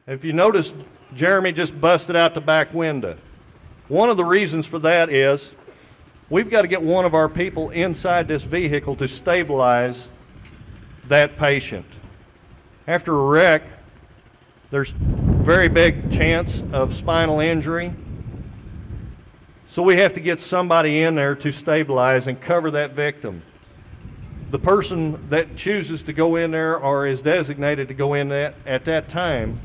If you notice, Jeremy just busted out the back window. One of the reasons for that is we've got to get one of our people inside this vehicle to stabilize that patient. After a wreck, there's very big chance of spinal injury. So we have to get somebody in there to stabilize and cover that victim. The person that chooses to go in there or is designated to go in at that time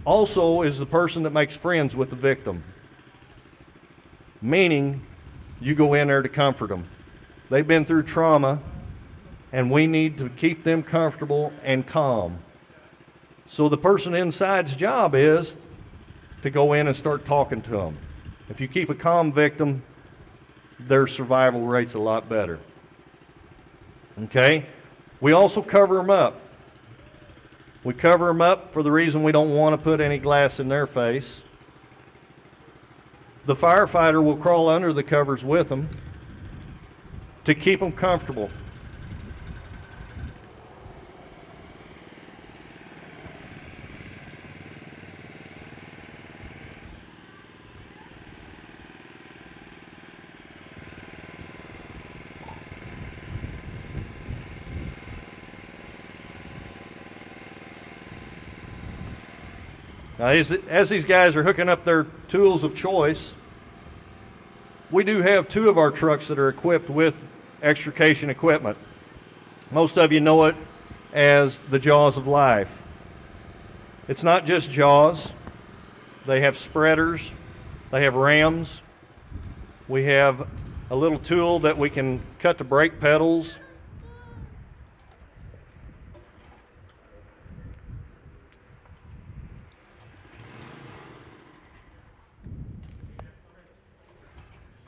also is the person that makes friends with the victim. Meaning, you go in there to comfort them. They've been through trauma, and we need to keep them comfortable and calm. So the person inside's job is to go in and start talking to them. If you keep a calm victim, their survival rate's a lot better. Okay? We also cover them up. We cover them up for the reason we don't want to put any glass in their face. The firefighter will crawl under the covers with them to keep them comfortable. Now, as these guys are hooking up their tools of choice, we do have 2 of our trucks that are equipped with extrication equipment. Most of you know it as the Jaws of Life. It's not just jaws. They have spreaders. They have rams. We have a little tool that we can cut the brake pedals.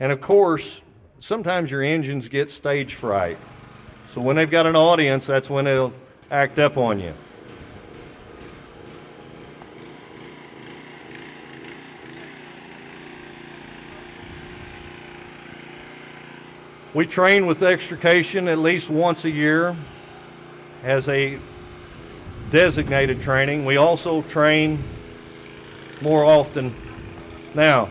And of course, sometimes your engines get stage fright. So when they've got an audience, that's when they'll act up on you. We train with extrication at least once a year as a designated training. We also train more often. Now,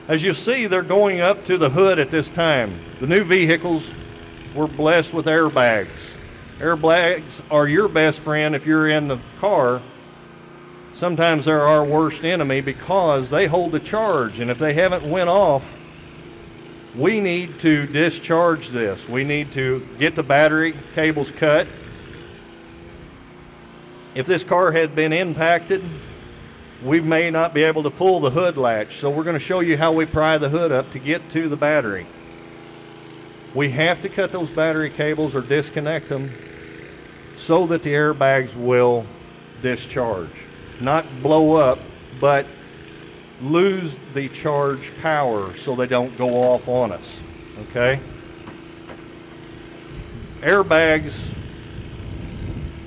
as you see, they're going up to the hood at this time. The new vehicles were blessed with airbags. Airbags are your best friend if you're in the car. Sometimes they're our worst enemy because they hold the charge, and if they haven't went off, we need to discharge this. We need to get the battery cables cut. If this car had been impacted, we may not be able to pull the hood latch, so we're going to show you how we pry the hood up to get to the battery. We have to cut those battery cables or disconnect them so that the airbags will discharge. Not blow up, but lose the charge power so they don't go off on us, okay? Airbags,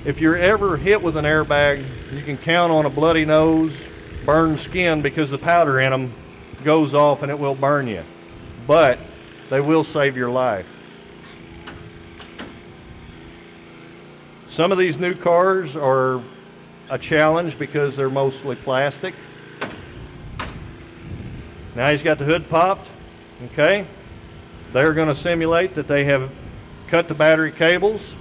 if you're ever hit with an airbag, you can count on a bloody nose, burned skin, because the powder in them goes off and it will burn you. But they will save your life. Some of these new cars are a challenge because they're mostly plastic. Now he's got the hood popped, okay? They're going to simulate that they have cut the battery cables.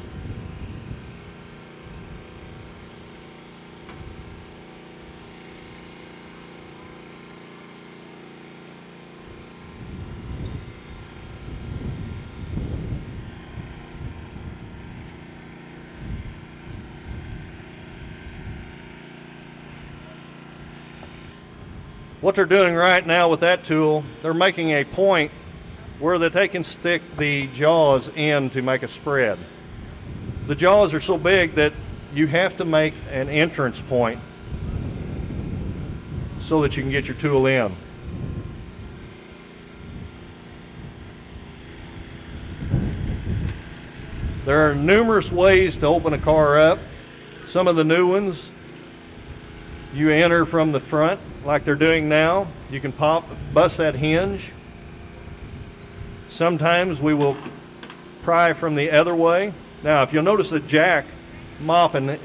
What they're doing right now with that tool, they're making a point where that they can stick the jaws in to make a spread. The jaws are so big that you have to make an entrance point so that you can get your tool in. There are numerous ways to open a car up. Some of the new ones, you enter from the front like they're doing now. You can bust that hinge. Sometimes we will pry from the other way. Now, if you'll notice the jack mopping,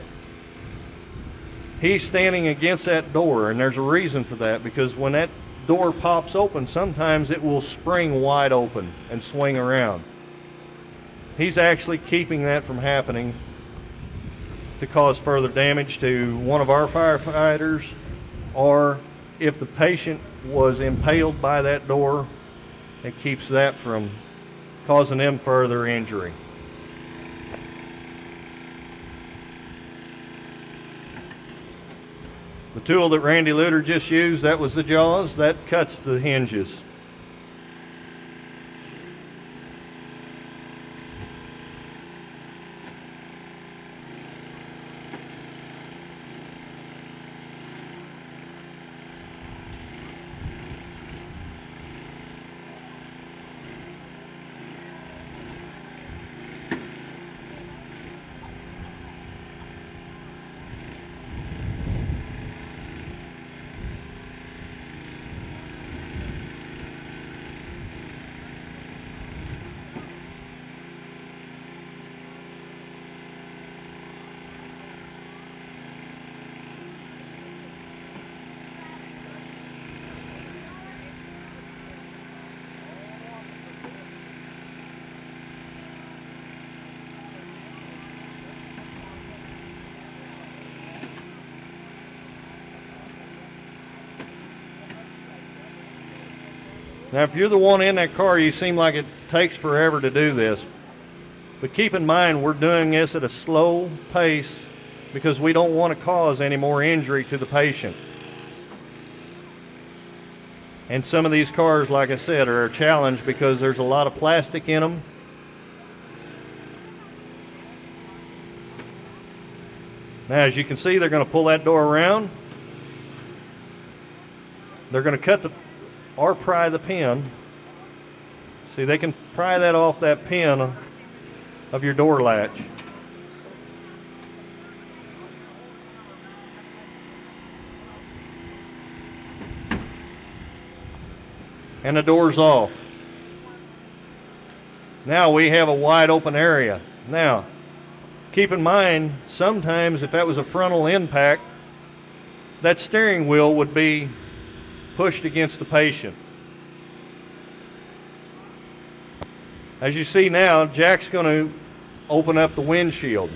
He's standing against that door, and there's a reason for that, because when that door pops open, sometimes it will spring wide open and swing around. He's actually keeping that from happening to cause further damage to one of our firefighters, or if the patient was impaled by that door, it keeps that from causing them further injury. The tool that Randy Luter just used, that was the jaws, that cuts the hinges. Now, if you're the one in that car, you seem like it takes forever to do this. But keep in mind, we're doing this at a slow pace because we don't want to cause any more injury to the patient. And some of these cars, like I said, are a challenge because there's a lot of plastic in them. Now, as you can see, they're going to pull that door around. They're going to cut the or pry the pin. See, they can pry that off that pin of your door latch. And the door's off. Now we have a wide open area. Now, keep in mind, sometimes if that was a frontal impact, that steering wheel would be pushed against the patient. As you see now, Jack's going to open up the windshield.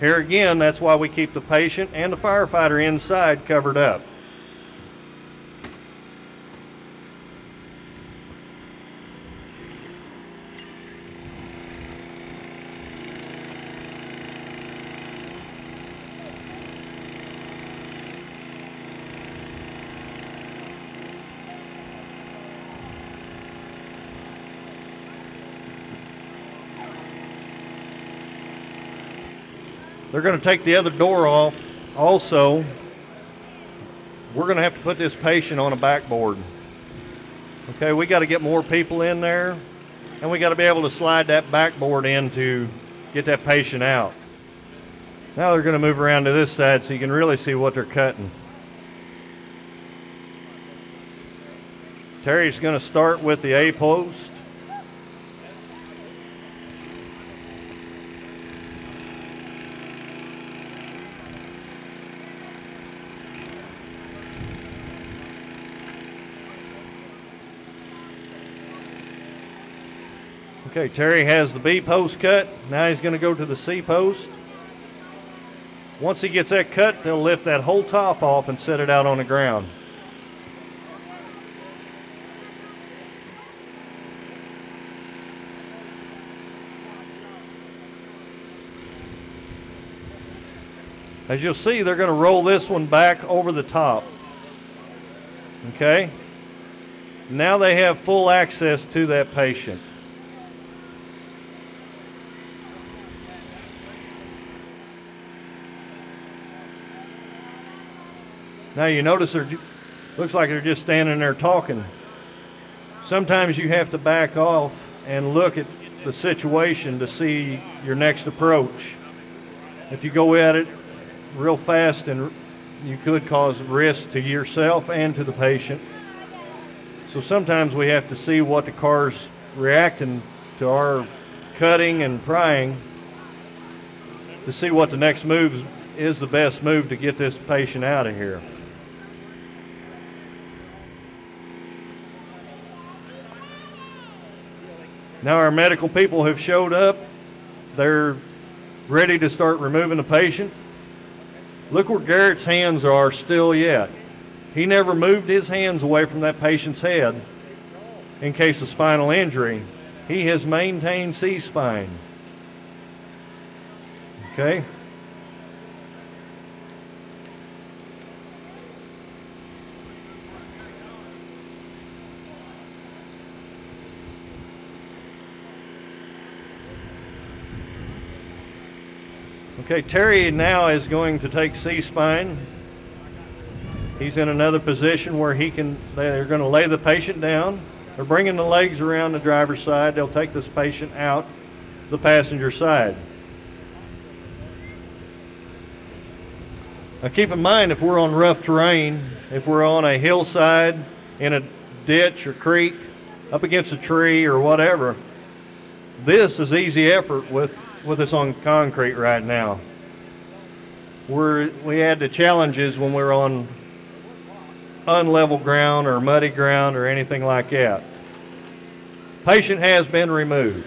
Here again, that's why we keep the patient and the firefighter inside covered up. They're going to take the other door off. Also, we're going to have to put this patient on a backboard. Okay, we got to get more people in there, and we got to be able to slide that backboard in to get that patient out. Now they're going to move around to this side so you can really see what they're cutting. Terry's going to start with the A post. Okay, Terry has the B post cut. Now he's going to go to the C post. Once he gets that cut, they'll lift that whole top off and set it out on the ground. As you'll see, they're going to roll this one back over the top. Okay? Now they have full access to that patient. Now you notice looks like they're just standing there talking. Sometimes you have to back off and look at the situation to see your next approach. If you go at it real fast, and you could cause risk to yourself and to the patient. So sometimes we have to see what the car's reacting to our cutting and prying to see what the next moves is the best move to get this patient out of here. Now our medical people have showed up. They're ready to start removing the patient. Look where Garrett's hands are still yet. He never moved his hands away from that patient's head in case of spinal injury. He has maintained C-spine. Okay? Okay, Terry now is going to take C-spine. He's in another position where they're going to lay the patient down. They're bringing the legs around the driver's side. They'll take this patient out the passenger side. Now keep in mind, if we're on rough terrain, if we're on a hillside, in a ditch or creek, up against a tree or whatever, this is easy effort with us on concrete right now. We had the challenges when we were on unlevel ground or muddy ground or anything like that. Patient has been removed.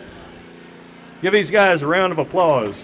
Give these guys a round of applause.